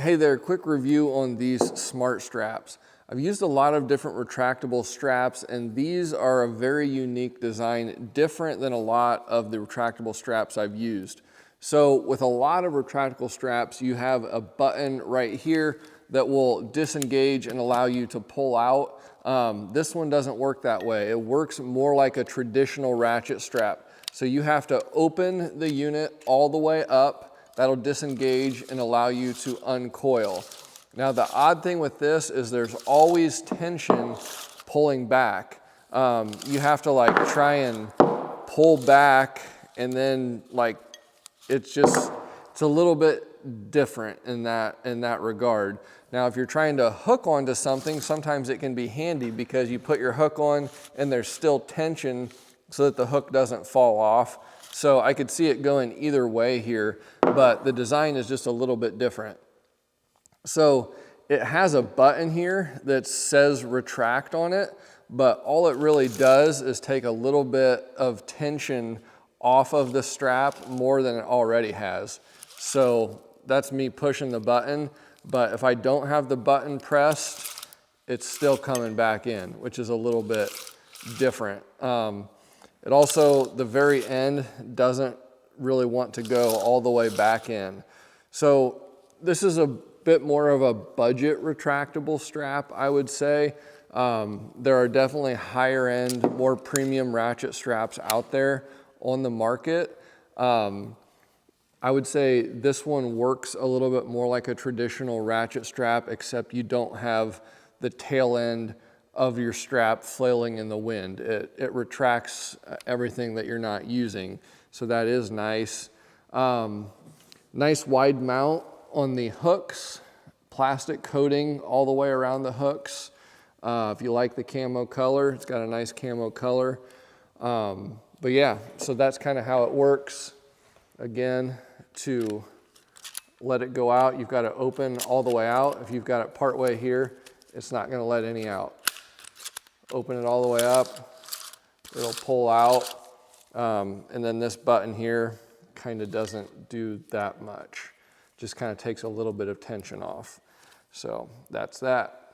Hey there, quick review on these SmartStraps. I've used a lot of different retractable straps, and these are a very unique design, different than a lot of the retractable straps I've used. So with a lot of retractable straps, you have a button right here that will disengage and allow you to pull out. This one doesn't work that way. It works more like a traditional ratchet strap. So you have to open the unit all the way up. That'll disengage and allow you to uncoil. Now the odd thing with this is there's always tension pulling back. You have to like try and pull back, and then like it's a little bit different in that regard. Now if you're trying to hook onto something, sometimes it can be handy because you put your hook on and there's still tension so that the hook doesn't fall off. So I could see it going either way here, but the design is just a little bit different. So it has a button here that says retract on it, but all it really does is take a little bit of tension off of the strap more than it already has. So that's me pushing the button, but if I don't have the button pressed, it's still coming back in, which is a little bit different. It also, the very end doesn't really want to go all the way back in. So this is a bit more of a budget retractable strap, I would say. There are definitely higher end, more premium ratchet straps out there on the market. I would say this one works a little bit more like a traditional ratchet strap, except you don't have the tail end of your strap flailing in the wind. It retracts everything that you're not using. So that is nice. Nice wide mount on the hooks, plastic coating all the way around the hooks. If you like the camo color, it's got a nice camo color. But yeah, so that's kind of how it works. Again, to let it go out, you've got to open all the way out. If you've got it part way here, it's not gonna let any out. Open it all the way up, it'll pull out. And then this button here kind of doesn't do that much. Just kind of takes a little bit of tension off. So that's that.